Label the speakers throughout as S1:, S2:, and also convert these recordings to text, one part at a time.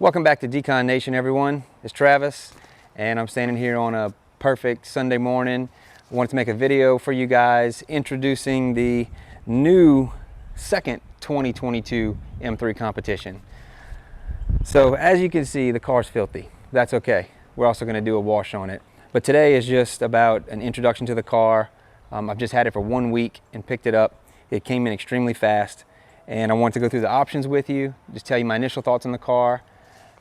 S1: Welcome back to Decon Nation, everyone. It's Travis, and I'm standing here on a perfect Sunday morning. I wanted to make a video for you guys introducing the new second 2022 M3 competition. So as you can see, the car's filthy. That's okay. We're also going to do a wash on it. But today is just about an introduction to the car. I've just had it for 1 week and picked it up. It came in extremely fast, and I want to go through the options with you, just tell you my initial thoughts on the car,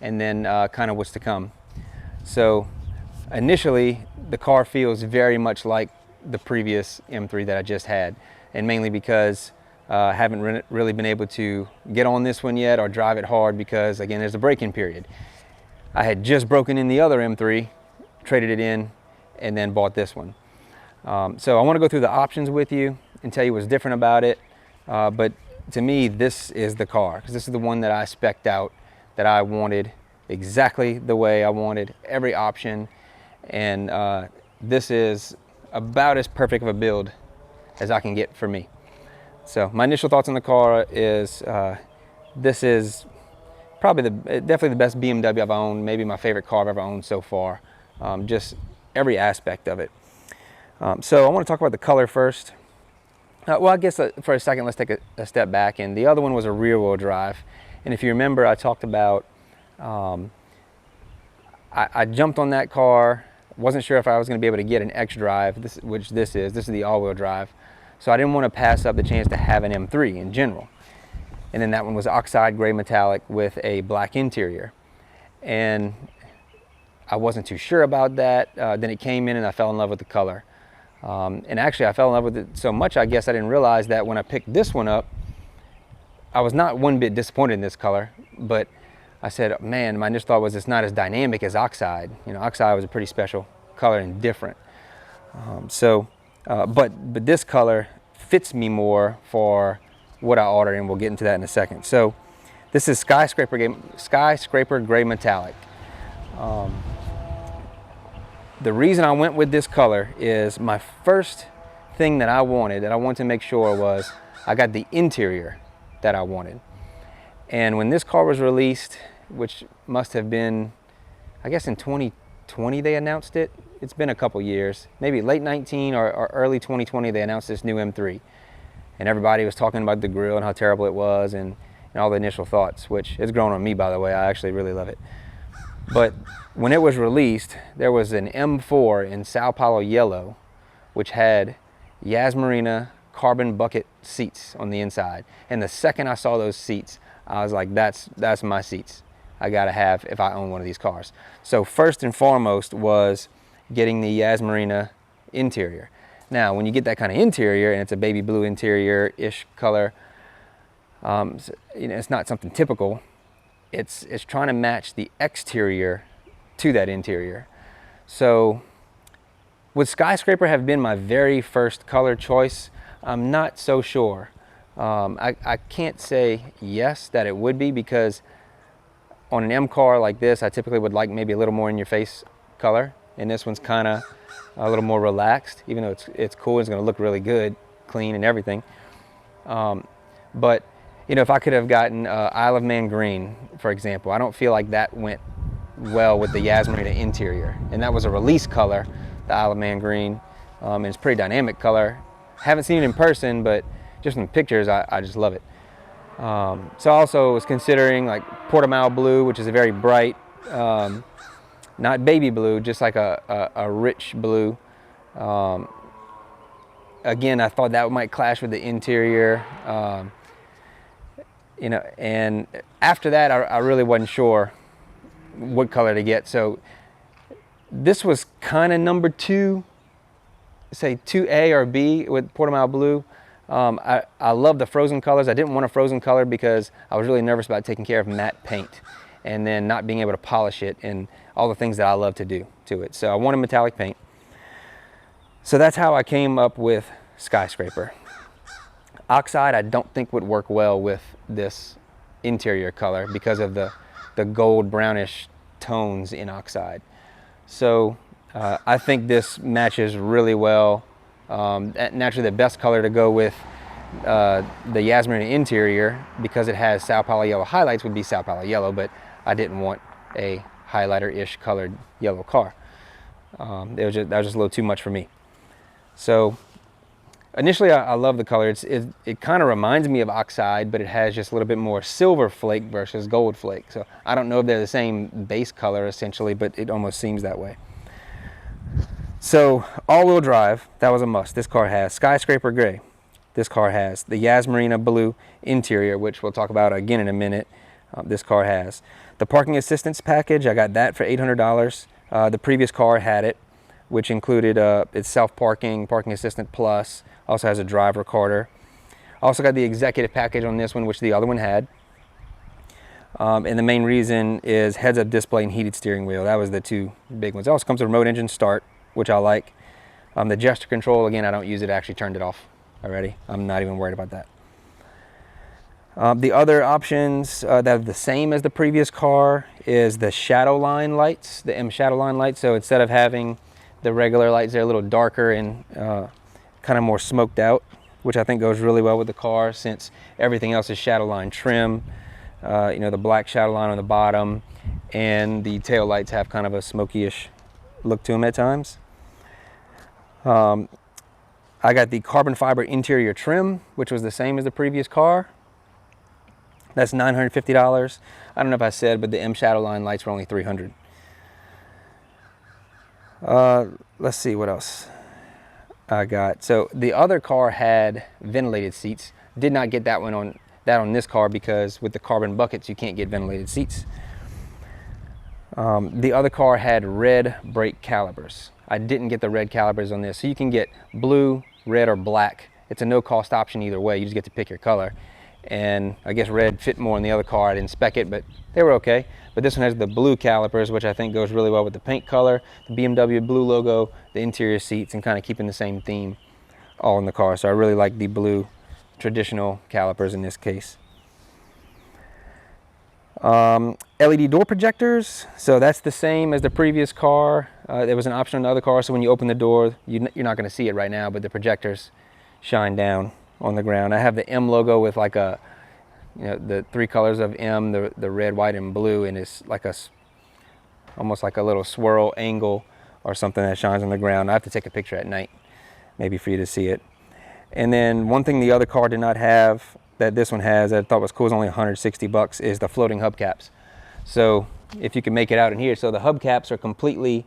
S1: and then kind of what's to come. So initially, the car feels very much like the previous M3 that I just had, and mainly because I haven't really been able to get on this one yet or drive it hard because, again, there's a break-in period. I had just broken in the other M3, traded it in, and then bought this one. So I want to go through the options with you and tell you what's different about it. But to me, this is the car, because this is the one that I spec'd out, that I wanted exactly the way I wanted, every option. And this is about as perfect of a build as I can get for me. So my initial thoughts on the car is this is probably definitely the best BMW I've owned, maybe my favorite car I've ever owned so far. Just every aspect of it. So I want to talk about the color first. Well, I guess for a second, let's take a step back. And the other one was a rear-wheel drive. And if you remember, I talked about, I jumped on that car, wasn't sure if I was going to be able to get an xDrive, which this is the all-wheel drive. So I didn't want to pass up the chance to have an M3 in general. And then that one was oxide gray metallic with a black interior. And I wasn't too sure about that. Then it came in and I fell in love with the color. And actually I fell in love with it so much, I guess I didn't realize that when I picked this one up, I was not one bit disappointed in this color, but I said, man, my initial thought was it's not as dynamic as oxide. You know, oxide was a pretty special color and different. But this color fits me more for what I ordered, and we'll get into that in a second. So this is Skyskraper Gray Metallic. The reason I went with this color is my first thing that I wanted to make sure was I got the interior that I wanted. And when this car was released, which must have been, I guess in 2020 they announced it. It's been a couple years, maybe late 19 or early 2020 they announced this new M3. And everybody was talking about the grille and how terrible it was and all the initial thoughts, which has grown on me, by the way. I actually really love it. But when it was released, there was an M4 in Sao Paulo yellow, which had Marina carbon bucket seats on the inside. And the second I saw those seats, I was like, that's my seats I gotta have if I own one of these cars. So first and foremost was getting the Marina interior. Now, when you get that kind of interior, and it's a baby blue interior-ish color, you know, it's not something typical. It's trying to match the exterior to that interior. So would Skyskraper have been my very first color choice? I'm not so sure. I can't say yes that it would be, because on an M car like this, I typically would like maybe a little more in your face color, and this one's kind of a little more relaxed, even though it's cool, it's going to look really good, clean and everything. But you know, if I could have gotten Isle of Man green, for example, I don't feel like that went well with the Marina interior, and that was a release color, the Isle of Man green, and it's a pretty dynamic color. Haven't seen it in person, but just from pictures, I just love it. So I also was considering like Portimao blue, which is a very bright, not baby blue, just like a rich blue. Again, I thought that might clash with the interior. You know, and after that, I really wasn't sure what color to get. So this was kind of number two, say 2A or B with Portimao blue. I love the frozen colors. I didn't want a frozen color because I was really nervous about taking care of matte paint and then not being able to polish it and all the things that I love to do to it. So I wanted metallic paint. So that's how I came up with Skyskraper. Oxide I don't think would work well with this interior color because of the gold brownish tones in oxide. So I think this matches really well. Naturally, the best color to go with the Marina interior, because it has Sao Paulo yellow highlights, would be Sao Paulo yellow, but I didn't want a highlighter-ish colored yellow car. That was just a little too much for me. So initially, I love the color. It kind of reminds me of oxide, but it has just a little bit more silver flake versus gold flake. So I don't know if they're the same base color essentially, but it almost seems that way. So all-wheel drive, that was a must. This car has Skyskraper gray. This car has the Marina blue interior, which we'll talk about again in a minute. This car has the parking assistance package. I got that for $800. The previous car had it, which included its self-parking, parking assistant plus. Also has a drive recorder. Also got the executive package on this one, which the other one had. And the main reason is heads-up display and heated steering wheel. That was the two big ones. It also comes with remote engine start, which I like. The gesture control, again, I don't use it. I actually turned it off already. I'm not even worried about that. The other options that are the same as the previous car is the shadow line lights, the M shadow line lights. So instead of having the regular lights, they're a little darker and kind of more smoked out, which I think goes really well with the car since everything else is shadow line trim. You know, the black shadow line on the bottom, and the tail lights have kind of a smoky-ish look to them at times. I got the carbon fiber interior trim, which was the same as the previous car. That's $950. I don't know if I said, but the M shadow line lights were only $300. Let's see what else I got. So the other car had ventilated seats. Did not get that one on this car because with the carbon buckets you can't get ventilated seats. The other car had red brake calipers. I didn't get the red calipers on this. So you can get blue, red, or black. It's a no-cost option either way. You just get to pick your color. And I guess red fit more in the other car. I didn't spec it, but they were okay. But this one has the blue calipers, which I think goes really well with the paint color, the BMW blue logo, the interior seats, and kind of keeping the same theme all in the car. So I really like the blue traditional calipers in this case. LED door projectors, so that's the same as the previous car. There was an option on the other car, so when you open the door, you're not going to see it right now, but the projectors shine down on the ground. I have the M logo with like a, you know, the three colors of M, the red, white, and blue, and it's like almost like a little swirl angle or something that shines on the ground. I have to take a picture at night, maybe for you to see it. And then one thing the other car did not have that this one has that I thought was cool, is only 160 bucks, is the floating hubcaps. So if you can make it out in here, so the hubcaps are completely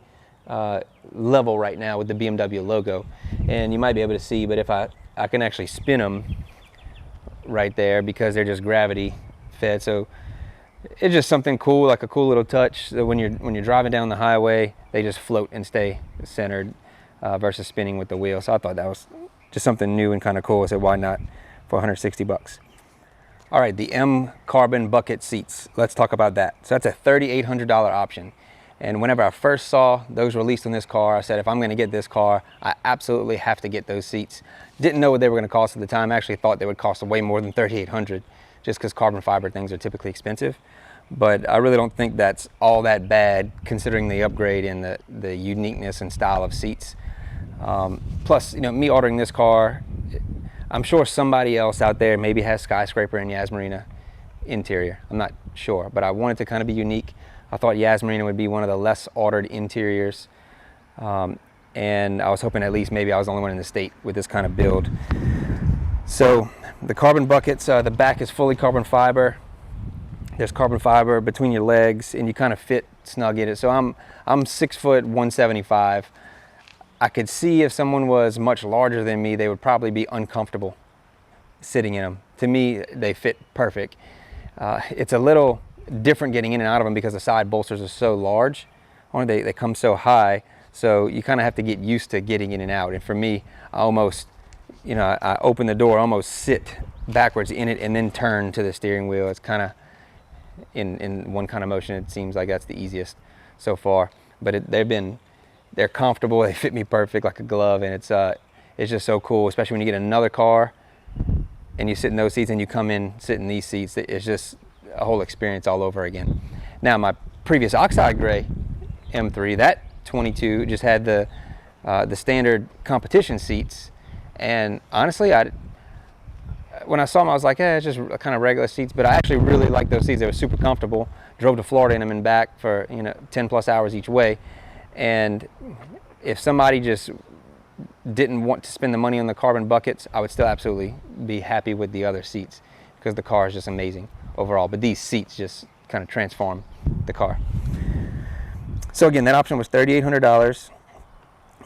S1: level right now with the BMW logo, and you might be able to see, but if I can actually spin them right there because they're just gravity fed. So it's just something cool, like a cool little touch. So when you're driving down the highway, they just float and stay centered versus spinning with the wheel. So I thought that was just something new and kind of cool. I said, why not for 160 bucks? All right, the M carbon bucket seats. Let's talk about that. So that's a $3,800 option. And whenever I first saw those released on this car, I said, if I'm going to get this car, I absolutely have to get those seats. Didn't know what they were going to cost at the time. I actually thought they would cost way more than $3,800 just because carbon fiber things are typically expensive. But I really don't think that's all that bad considering the upgrade and the uniqueness and style of seats. Plus, you know, me ordering this car, I'm sure somebody else out there maybe has Skyskraper and Marina interior. I'm not sure, but I wanted to kind of be unique. I thought Marina would be one of the less ordered interiors. And I was hoping at least maybe I was the only one in the state with this kind of build. So the carbon buckets, the back is fully carbon fiber. There's carbon fiber between your legs and you kind of fit snug in it. So I'm 6 foot 175. I could see if someone was much larger than me, they would probably be uncomfortable sitting in them. To me, they fit perfect. It's a little different getting in and out of them because the side bolsters are so large. They come so high, so you kind of have to get used to getting in and out. And for me, I almost, you know, I open the door, almost sit backwards in it and then turn to the steering wheel. It's kind of in one kind of motion. It seems like that's the easiest so far. But they're comfortable. They fit me perfect like a glove, and it's just so cool, especially when you get another car and you sit in those seats and you come in, sit in these seats. It's just a whole experience all over again. Now, my previous oxide gray M3, that 22 just had the standard competition seats, and honestly, when I saw them, I was like, it's just kind of regular seats, but I actually really like those seats. They were super comfortable. drove to Florida in them and back for 10 plus hours each way. And if somebody just didn't want to spend the money on the carbon buckets, I would still absolutely be happy with the other seats, because the car is just amazing overall. But these seats just kind of transform the car. So again, that option was $3,800.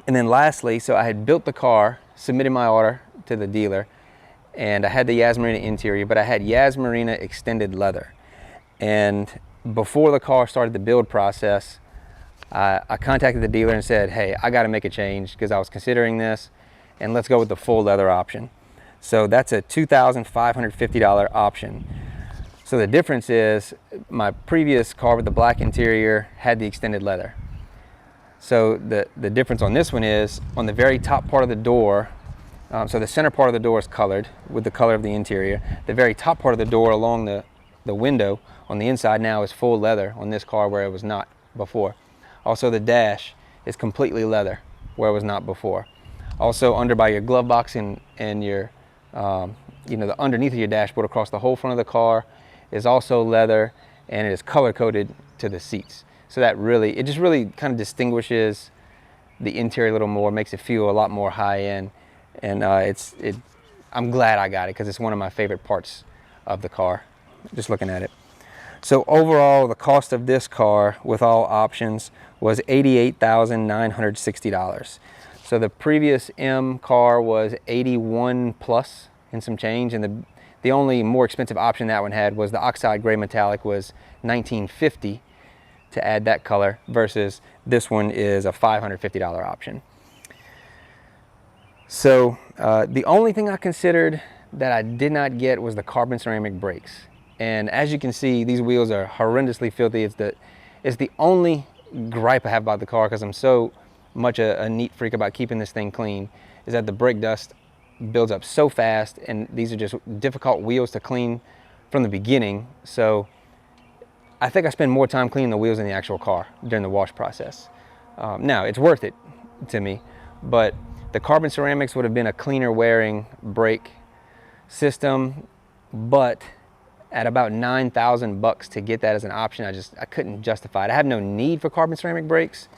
S1: And then lastly, so I had built the car, submitted my order to the dealer, and I had the Yas Marina interior, but I had Yas Marina extended leather. And before the car started the build process, I contacted the dealer and said, hey, I got to make a change because I was considering this, and let's go with the full leather option. So that's a $2,550 option. So the difference is my previous car with the black interior had the extended leather. So the difference on this one is on the very top part of the door, so the center part of the door is colored with the color of the interior. The very top part of the door along the window on the inside now is full leather on this car, where it was not before. Also, the dash is completely leather, where it was not before. Also, under by your glove box and your, the underneath of your dashboard across the whole front of the car is also leather, and it is color coded to the seats. So that it just really kind of distinguishes the interior a little more, makes it feel a lot more high end. And I'm glad I got it, because it's one of my favorite parts of the car, just looking at it. So overall, the cost of this car with all options was $88,960. So the previous M car was 81 plus and some change, and the only more expensive option that one had was the oxide gray metallic, was $1950 to add that color, versus this one is a $550 option. So the only thing I considered that I did not get was the carbon ceramic brakes. And as you can see, these wheels are horrendously filthy. It's the only gripe I have about the car, because I'm so much a neat freak about keeping this thing clean, is that the brake dust builds up so fast, and these are just difficult wheels to clean from the beginning. So I think I spend more time cleaning the wheels than the actual car during the wash process. Now, it's worth it to me, but the carbon ceramics would have been a cleaner wearing brake system, but at about $9,000 to get that as an option, I couldn't justify it. I have no need for carbon ceramic brakes.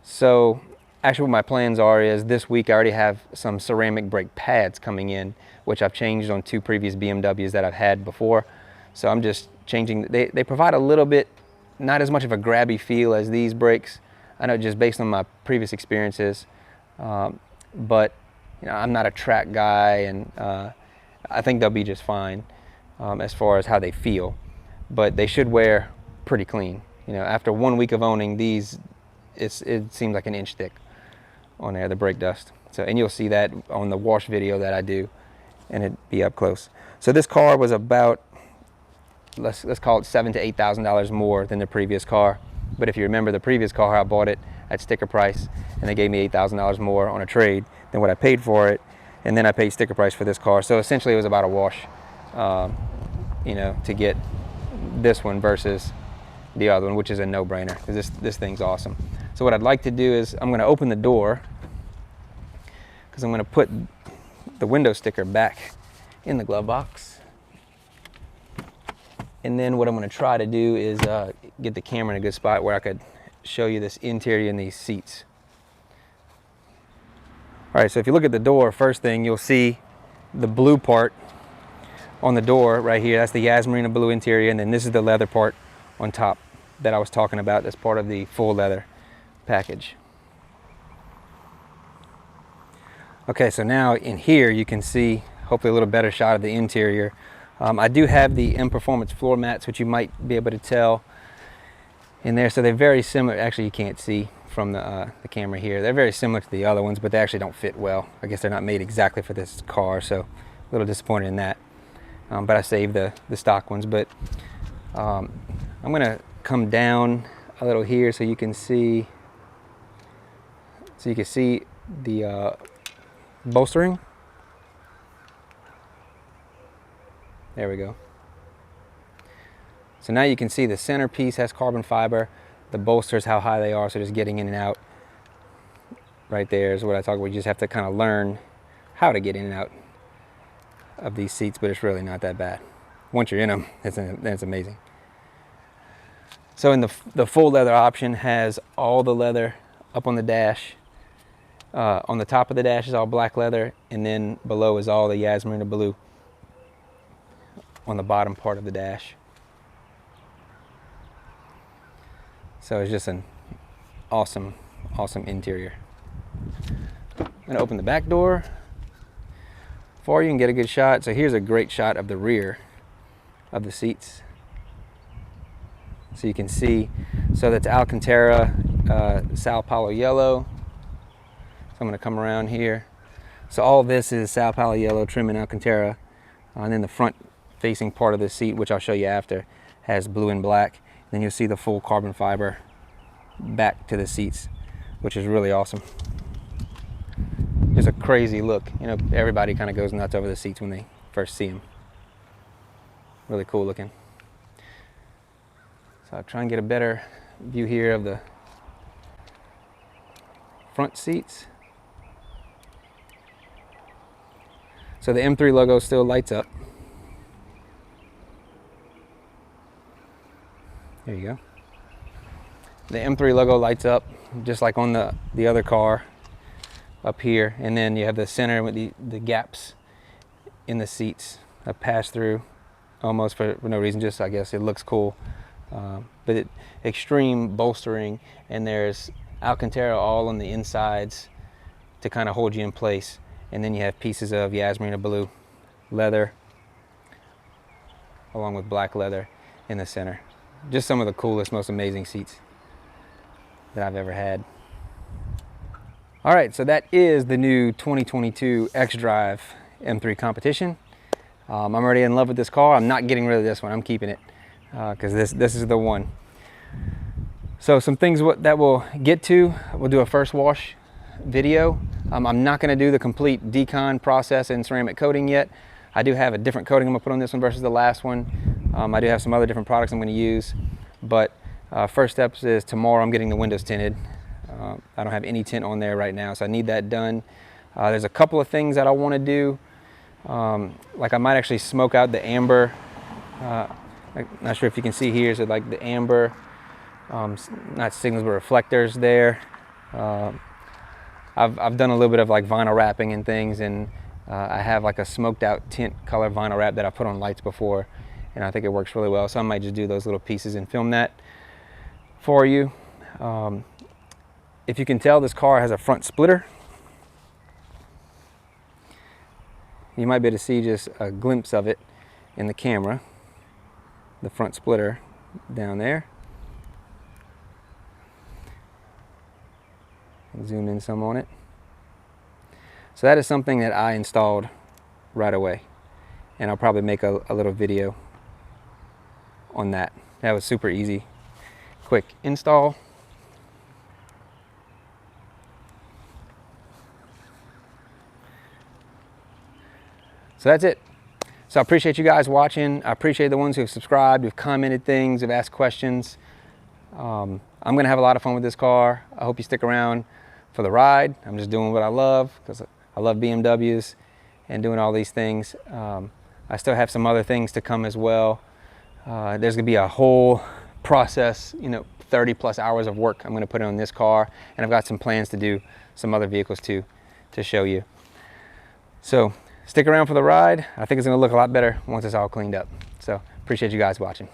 S1: So actually what my plans are is this week I already have some ceramic brake pads coming in, which I've changed on 2 previous BMWs that I've had before. So I'm just changing. They provide a little bit, not as much of a grabby feel as these brakes. I know, just based on my previous experiences. But I'm not a track guy, and I think they'll be just fine. As far as how they feel, but they should wear pretty clean. After 1 week of owning these, it seems like an inch thick on there, the brake dust. So, and you'll see that on the wash video that I do, and it'd be up close. So this car was about, let's call it $7,000 to $8,000 more than the previous car. But if you remember, the previous car, I bought it at sticker price, and they gave me $8,000 more on a trade than what I paid for it, and then I paid sticker price for this car. So essentially, it was about a wash. To get this one versus the other one, which is a no-brainer, because this thing's awesome. So what I'd like to do is I'm going to open the door, because I'm going to put the window sticker back in the glove box. And then what I'm going to try to do is get the camera in a good spot where I could show you this interior and these seats. All right, so if you look at the door, first thing you'll see the blue part on the door right here. That's the Yas Marina blue interior, and then this is the leather part on top that I was talking about. That's part of the full leather package. Okay, so now in here you can see hopefully a little better shot of the interior. I do have the M Performance floor mats, which you might be able to tell in there. So they're very similar. Actually, you can't see from the camera here. They're very similar to the other ones, but they actually don't fit well. I guess they're not made exactly for this car, so a little disappointed in that. But I saved the stock ones. But I'm gonna come down a little here so you can see. So you can see the bolstering. There we go. So now you can see the centerpiece has carbon fiber. The bolsters, how high they are, so just getting in and out. Right there is what I talk about. You just have to kind of learn how to get in and out of these seats, but it's really not that bad. Once you're in them, it's amazing. So in the full leather option has all the leather up on the dash. On the top of the dash is all black leather, and then below is all the Marina blue on the bottom part of the dash. So it's just an awesome, awesome interior. I'm gonna open the back door for you and get a good shot. So here's a great shot of the rear of the seats. So you can see, so that's Alcantara, Sao Paulo yellow. So I'm gonna come around here. So all this is Sao Paulo yellow trim in Alcantara. And then the front facing part of the seat, which I'll show you after, has blue and black. Then you'll see the full carbon fiber back to the seats, which is really awesome. Just a crazy look. You know, everybody kind of goes nuts over the seats when they first see them. Really cool looking. So I'll try and get a better view here of the front seats. So the M3 logo still lights up. There you go. The M3 logo lights up just like on the other car up here, and then you have the center with the gaps in the seats, a pass through almost for no reason, just I guess it looks cool. But extreme bolstering, and there's Alcantara all on the insides to kind of hold you in place, and then you have pieces of Marina blue leather along with black leather in the center. Just some of the coolest, most amazing seats that I've ever had. All right, so that is the new 2022 xDrive M3 Competition. I'm already in love with this car. I'm not getting rid of this one. I'm keeping it because this is the one. So some things that we'll get to. We'll do a first wash video. I'm not going to do the complete decon process and ceramic coating yet. I do have a different coating I'm going to put on this one versus the last one. I do have some other different products I'm going to use, but first steps is tomorrow I'm getting the windows tinted. I don't have any tint on there right now, so I need that done. There's a couple of things that I want to do. Like I might actually smoke out the amber. I'm not sure if you can see here, so like the amber, not signals but reflectors there. I've done a little bit of like vinyl wrapping and things, and I have like a smoked out tint color vinyl wrap that I put on lights before, and I think it works really well. So I might just do those little pieces and film that for you. If you can tell, this car has a front splitter. You might be able to see just a glimpse of it in the camera, the front splitter down there. Zoom in some on it. So that is something that I installed right away, and I'll probably make a little video on that. That was super easy, quick install. So that's it. So I appreciate you guys watching. I appreciate the ones who have subscribed, who've commented things, who've asked questions. I'm gonna have a lot of fun with this car. I hope you stick around for the ride. I'm just doing what I love because I love BMWs and doing all these things. I still have some other things to come as well. There's gonna be a whole process, 30 plus hours of work I'm gonna put on this car, and I've got some plans to do some other vehicles too to show you. So stick around for the ride. I think it's gonna look a lot better once it's all cleaned up. So appreciate you guys watching.